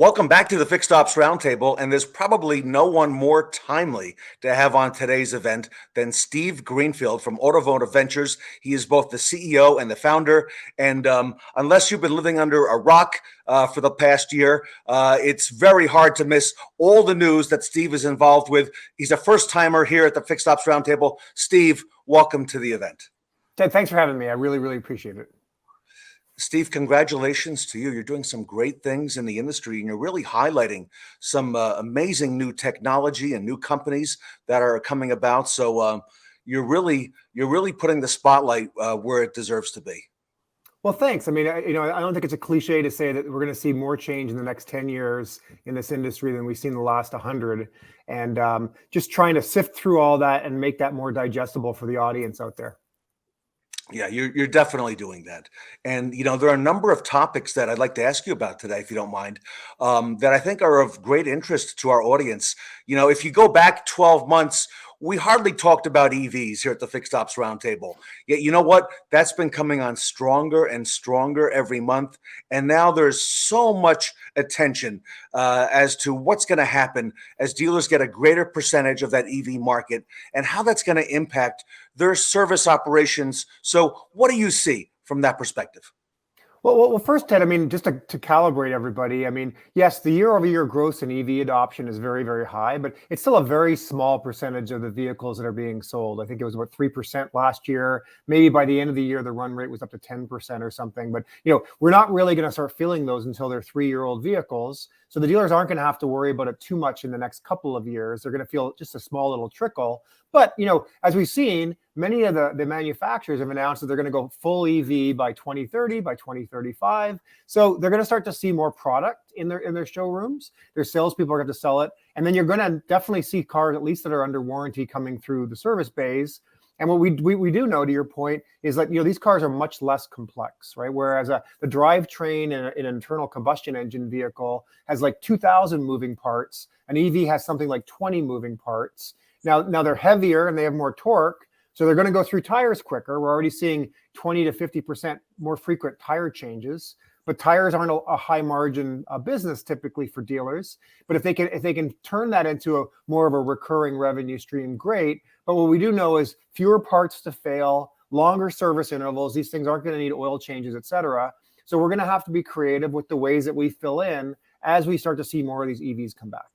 Welcome back to the Fixed Ops Roundtable, and there's probably no one more timely to have on today's event than Steve Greenfield from Automotive Ventures. He is both the CEO and the founder, and unless you've been living under a rock for the past year, it's very hard to miss all the news that Steve is involved with. He's a first-timer here at the Fixed Ops Roundtable. Steve, welcome to the event. Ted, thanks for having me. I really appreciate it. Steve, congratulations to you. You're doing some great things in the industry, and you're really highlighting some amazing new technology and new companies that are coming about. So you're really putting the spotlight where it deserves to be. Well, thanks. I mean, I don't think it's a cliche to say that we're going to see more change in the next 10 years in this industry than we've seen in the last 100. And just trying to sift through all that and make that more digestible for the audience out there. Yeah, you're definitely doing that. And, there are a number of topics that I'd like to ask you about today, if you don't mind, that I think are of great interest to our audience. If you go back 12 months, we hardly talked about EVs here at the Fixed Ops Roundtable. Yet, you know what? That's been coming on stronger and stronger every month. And now there's so much attention as to what's going to happen as dealers get a greater percentage of that EV market and how that's going to impact their service operations. So what do you see from that perspective? Well, first, Ted, I mean, just to calibrate everybody, I mean, yes, the year-over-year growth in EV adoption is very high, but it's still a very small percentage of the vehicles that are being sold. I think it was about 3% last year. Maybe by the end of the year, the run rate was up to 10% or something. But, we're not really going to start feeling those until they're 3-year-old vehicles. So the dealers aren't going to have to worry about it too much in the next couple of years. They're going to feel just a small little trickle. But, as we've seen, many of the manufacturers have announced that they're going to go full EV by 2030, by 2035. So they're going to start to see more product in their showrooms. Their salespeople are going to sell it. And then you're going to definitely see cars, at least that are under warranty, coming through the service bays. And what we do know, to your point, is that these cars are much less complex, right? Whereas the drivetrain in an internal combustion engine vehicle has like 2,000 moving parts. An EV has something like 20 moving parts. Now they're heavier and they have more torque, so they're going to go through tires quicker. We're already seeing 20 to 50% more frequent tire changes. But tires aren't a high margin business typically for dealers. But if they can turn that into more of a recurring revenue stream, great. But what we do know is fewer parts to fail, longer service intervals. These things aren't going to need oil changes, et cetera. So we're going to have to be creative with the ways that we fill in as we start to see more of these EVs come back.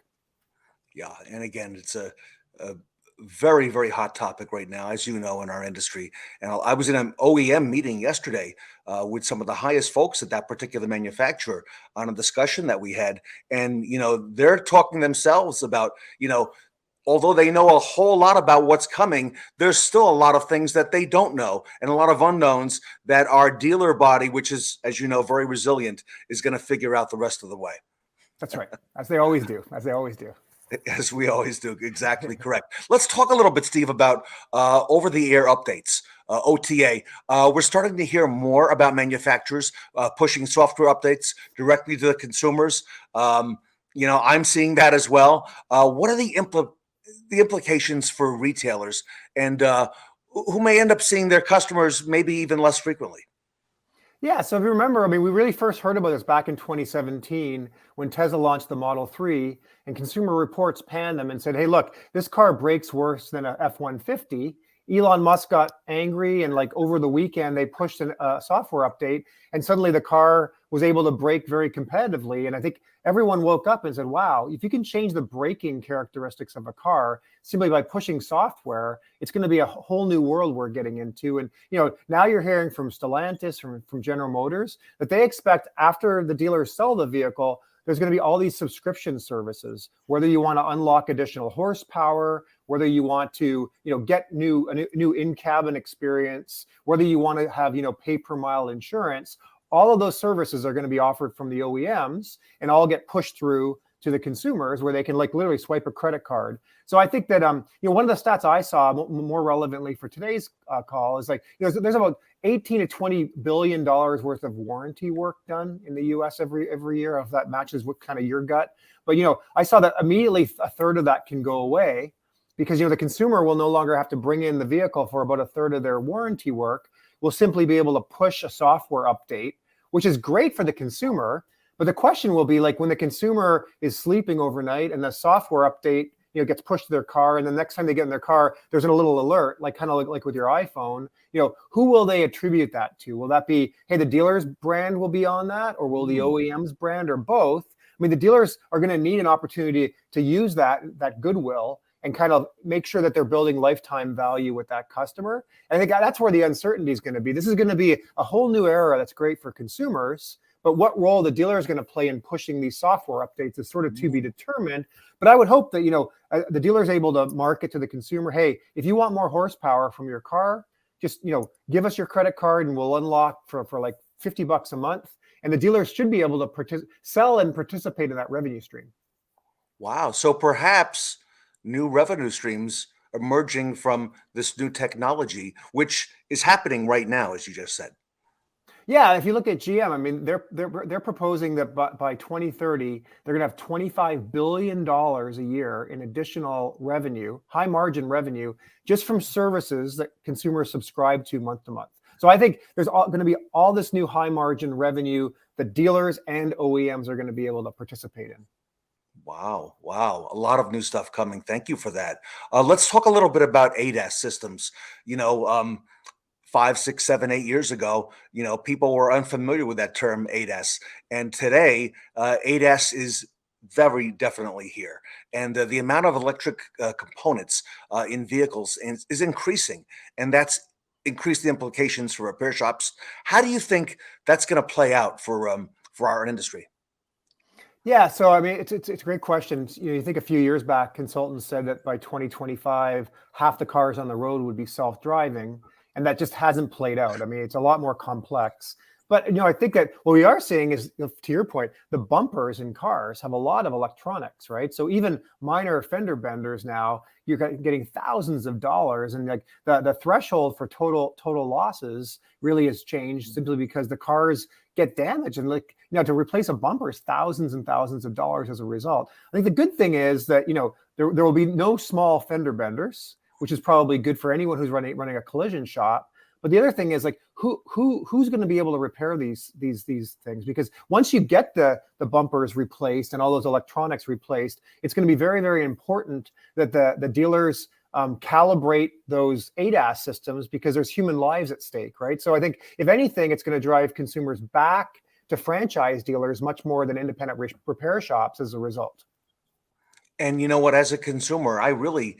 Yeah, and again, it's a very hot topic right now, as you know, in our industry. And I was in an OEM meeting yesterday with some of the highest folks at that particular manufacturer on a discussion that we had. And, they're talking themselves about, although they know a whole lot about what's coming, there's still a lot of things that they don't know and a lot of unknowns that our dealer body, which is, as you know, very resilient, is going to figure out the rest of the way. That's right. As they always do. As we always do. Exactly correct. Let's talk a little bit, Steve, about over-the-air updates, OTA. We're starting to hear more about manufacturers pushing software updates directly to the consumers. I'm seeing that as well. What are the implications for retailers and who may end up seeing their customers maybe even less frequently? Yeah, so if you remember, I mean, we really first heard about this back in 2017 when Tesla launched the Model 3 and Consumer Reports panned them and said, hey, look, this car brakes worse than a F-150. Elon Musk got angry and over the weekend, they pushed a software update and suddenly the car was able to brake very competitively. And I think everyone woke up and said, wow, if you can change the braking characteristics of a car simply by pushing software, it's going to be a whole new world we're getting into. And, now you're hearing from Stellantis, from General Motors, that they expect after the dealers sell the vehicle, there's going to be all these subscription services, whether you want to unlock additional horsepower, whether you want to, get a new in-cabin experience, whether you want to have, pay per mile insurance. All of those services are going to be offered from the OEMs and all get pushed through to the consumers where they can literally swipe a credit card. So I think that, one of the stats I saw more relevantly for today's call is there's about 18 to $20 billion worth of warranty work done in the US every year, if that matches what kind of your gut. But, I saw that immediately a third of that can go away because, the consumer will no longer have to bring in the vehicle for about a third of their warranty work. Will simply be able to push a software update, which is great for the consumer. But the question will be like when the consumer is sleeping overnight and the software update, gets pushed to their car, and the next time they get in their car, there's a little alert, like kind of like with your iPhone. Who will they attribute that to? Will that be, hey, the dealer's brand will be on that, or will the OEM's brand, or both? I mean, the dealers are going to need an opportunity to use that goodwill and kind of make sure that they're building lifetime value with that customer. And I think that's where the uncertainty is going to be. This is going to be a whole new era that's great for consumers, but what role the dealer is going to play in pushing these software updates is sort of to be determined. But I would hope that, the dealer is able to market to the consumer, hey, if you want more horsepower from your car, just, give us your credit card and we'll unlock for like $50 a month. And the dealers should be able to sell and participate in that revenue stream. Wow. So perhaps new revenue streams emerging from this new technology, which is happening right now, as you just said. Yeah, if you look at GM, I mean, they're proposing that by 2030, they're going to have $25 billion a year in additional revenue, high margin revenue, just from services that consumers subscribe to month. So I think there's going to be all this new high margin revenue that dealers and OEMs are going to be able to participate in. Wow. Wow. A lot of new stuff coming. Thank you for that. Let's talk a little bit about ADAS systems. 5, 6, 7, 8 years ago, people were unfamiliar with that term ADAS. And today, ADAS is very definitely here. And the amount of electric components in vehicles is increasing. And that's increased the implications for repair shops. How do you think that's going to play out for our industry? Yeah, so I mean, it's a great question. You think a few years back, consultants said that by 2025, half the cars on the road would be self-driving, and that just hasn't played out. I mean, it's a lot more complex. But I think that what we are seeing is, to your point, the bumpers in cars have a lot of electronics, right? So even minor fender benders now, you're getting thousands of dollars, and like the threshold for total losses really has changed simply because the cars get damaged, and to replace a bumper is thousands and thousands of dollars as a result. I think the good thing is that there will be no small fender benders, which is probably good for anyone who's running a collision shop. But the other thing is like who's going to be able to repair these things? Because once you get the bumpers replaced and all those electronics replaced, it's going to be very, very important that the dealers calibrate those ADAS systems, because there's human lives at stake, right? So I think if anything, it's going to drive consumers back to franchise dealers much more than independent repair shops as a result. And you know what? As a consumer, I really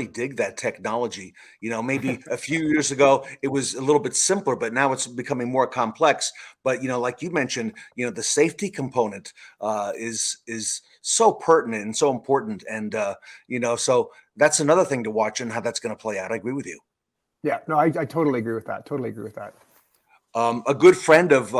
dig that technology. Maybe a few years ago it was a little bit simpler, but now it's becoming more complex. But like you mentioned, the safety component is so pertinent and so important, and so that's another thing to watch and how that's going to play out. I agree with you. Yeah, no, I totally agree with that. Totally agree with that. A good friend of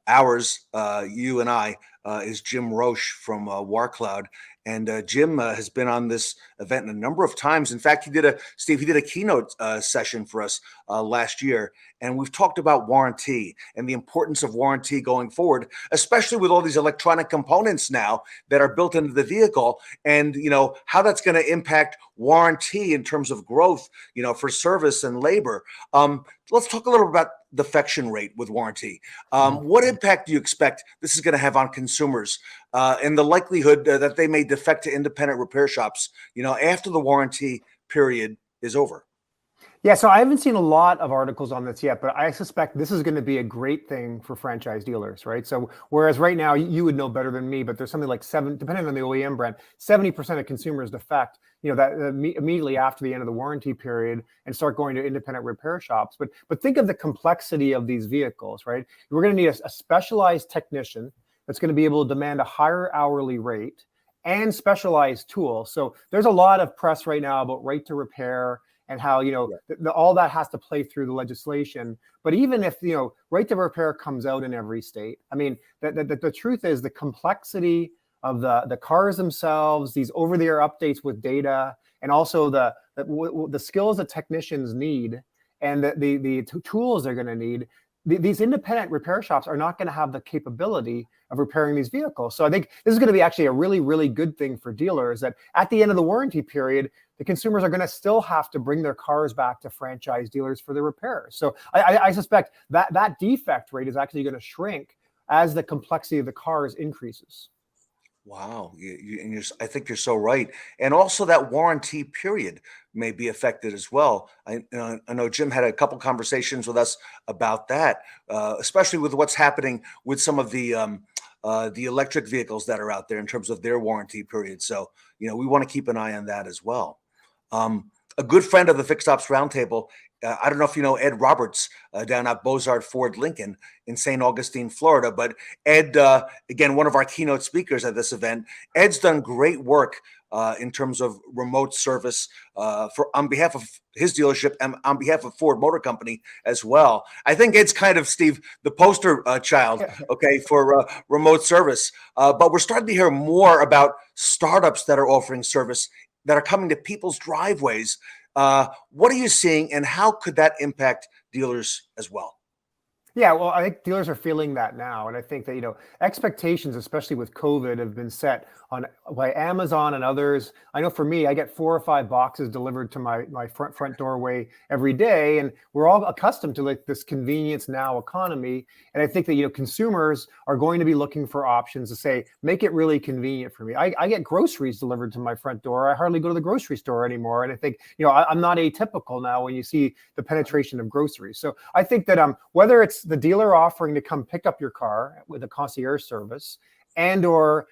ours, you and I, is Jim Roche from WarCloud. And Jim has been on this event a number of times. In fact, he did a keynote session for us last year. And we've talked about warranty and the importance of warranty going forward, especially with all these electronic components now that are built into the vehicle, and how that's going to impact warranty in terms of growth, for service and labor. Let's talk a little about defection rate with warranty. What impact do you expect this is going to have on consumers, and the likelihood that they may defect to independent repair shops, after the warranty period is over? Yeah, so I haven't seen a lot of articles on this yet, but I suspect this is going to be a great thing for franchise dealers, right? So whereas right now you would know better than me, but there's something like depending on the OEM brand, 70% of consumers defect, that immediately after the end of the warranty period and start going to independent repair shops. But think of the complexity of these vehicles, right? We're going to need a specialized technician that's going to be able to demand a higher hourly rate and specialized tools. So there's a lot of press right now about right to repair and how all that has to play through the legislation. But even if right to repair comes out in every state, I mean, the truth is the complexity of the cars themselves, these over-the-air updates with data, and also the skills that technicians need and the tools they're going to need. These independent repair shops are not going to have the capability of repairing these vehicles. So I think this is going to be actually a really, really good thing for dealers, that at the end of the warranty period, the consumers are going to still have to bring their cars back to franchise dealers for the repairs. So I suspect that defect rate is actually going to shrink as the complexity of the cars increases. Wow, I think you're so right, and also that warranty period may be affected as well. I know Jim had a couple conversations with us about that, especially with what's happening with some of the electric vehicles that are out there in terms of their warranty period. So we want to keep an eye on that as well. A good friend of the Fixed Ops Roundtable. I don't know if you know Ed Roberts down at Bozard Ford Lincoln in St. Augustine, Florida. But Ed, again, one of our keynote speakers at this event, Ed's done great work in terms of remote service on behalf of his dealership and on behalf of Ford Motor Company as well. I think Ed's kind of, Steve, the poster child, okay, for remote service. But we're starting to hear more about startups that are offering service that are coming to people's driveways. What are you seeing, and how could that impact dealers as well? Yeah, well, I think dealers are feeling that now, and I think that expectations, especially with COVID, have been set on by Amazon and others. I know for me, I get 4 or 5 boxes delivered to my front doorway every day, and we're all accustomed to like this convenience now economy. And I think that consumers are going to be looking for options to say, make it really convenient for me. I get groceries delivered to my front door. I hardly go to the grocery store anymore, and I think I'm not atypical now when you see the penetration of groceries. So I think that whether it's the dealer offering to come pick up your car with a concierge service, and or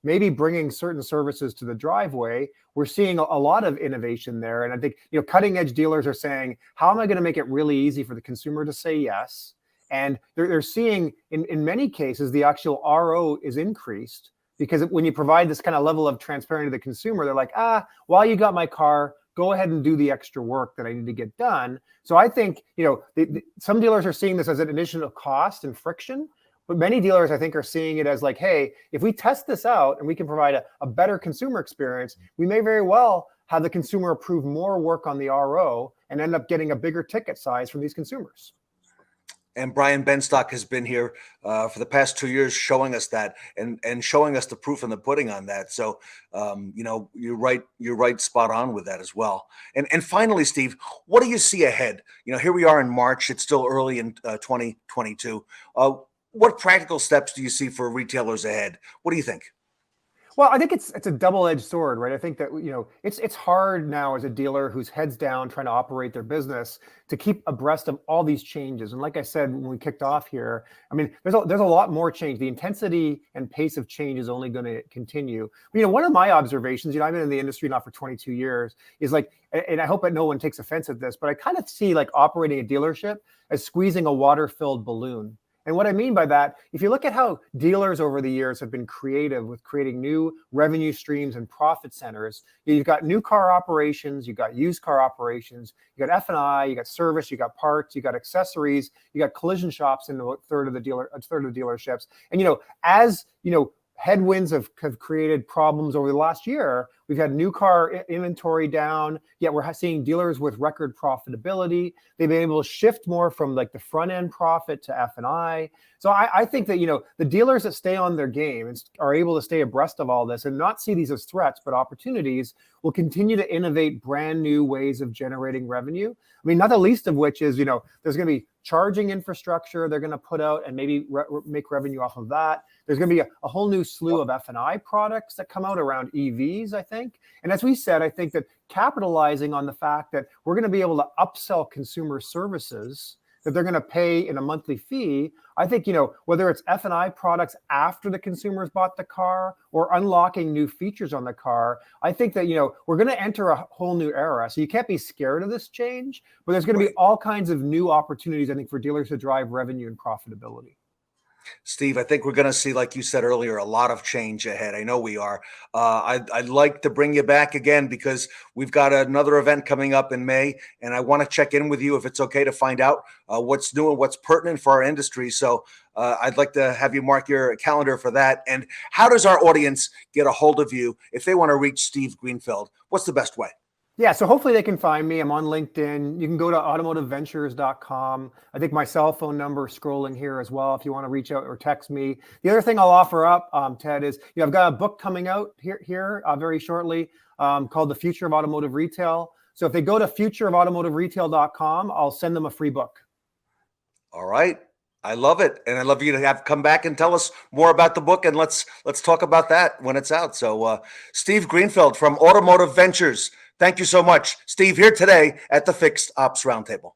maybe bringing certain services to the driveway, we're seeing a lot of innovation there. And I think cutting edge dealers are saying, how am I going to make it really easy for the consumer to say yes? And they're seeing in many cases the actual RO is increased, because when you provide this kind of level of transparency to the consumer, they're like, while you got my car, go ahead and do the extra work that I need to get done. So I think, some dealers are seeing this as an additional cost and friction, but many dealers, I think, are seeing it as like, hey, if we test this out and we can provide a better consumer experience, we may very well have the consumer approve more work on the RO and end up getting a bigger ticket size from these consumers. And Brian Benstock has been here for the past 2 years, showing us that and showing us the proof in the pudding on that. So, you're right, spot on with that as well. And finally, Steve, what do you see ahead? Here we are in March. It's still early in 2022. What practical steps do you see for retailers ahead? What do you think? Well, I think it's a double-edged sword, right? I think that it's hard now as a dealer who's heads down trying to operate their business to keep abreast of all these changes. And like I said when we kicked off here, I mean, there's a lot more change. The intensity and pace of change is only going to continue. One of my observations, I've been in the industry now for 22 years, is like, and I hope that no one takes offense at this, but I kind of see like operating a dealership as squeezing a water-filled balloon. And what I mean by that, if you look at how dealers over the years have been creative with creating new revenue streams and profit centers, you've got new car operations, you've got used car operations, you got F&I, you got service, you got parts, you got accessories, you got collision shops in a third of the dealerships. And as headwinds have created problems over the last year. We've had new car inventory down, yet we're seeing dealers with record profitability. They've been able to shift more from like the front end profit to F&I. So I think that, the dealers that stay on their game and are able to stay abreast of all this and not see these as threats, but opportunities, will continue to innovate brand new ways of generating revenue. I mean, not the least of which is, there's going to be charging infrastructure they're going to put out and maybe make revenue off of that. There's going to be a whole new slew of F&I products that come out around EVs, I think. And as we said, I think that capitalizing on the fact that we're going to be able to upsell consumer services that they're going to pay in a monthly fee. I think, whether it's F&I products after the consumer's bought the car or unlocking new features on the car, I think that, we're going to enter a whole new era. So you can't be scared of this change, but there's going to be all kinds of new opportunities, I think, for dealers to drive revenue and profitability. Steve, I think we're going to see, like you said earlier, a lot of change ahead. I know we are. I'd like to bring you back again because we've got another event coming up in May, and I want to check in with you if it's okay to find out what's new and what's pertinent for our industry. So I'd like to have you mark your calendar for that. And how does our audience get a hold of you if they want to reach Steve Greenfield? What's the best way? Yeah, so hopefully they can find me. I'm on LinkedIn. You can go to automotiveventures.com. I think my cell phone number is scrolling here as well if you want to reach out or text me. The other thing I'll offer up, Ted, is I've got a book coming out here very shortly called The Future of Automotive Retail. So if they go to futureofautomotiveretail.com, I'll send them a free book. All right. I love it, and I love you to have come back and tell us more about the book, and let's talk about that when it's out. So, Steve Greenfield from Automotive Ventures, thank you so much, Steve. Here today at the Fixed Ops Roundtable.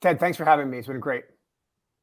Ted, thanks for having me. It's been great.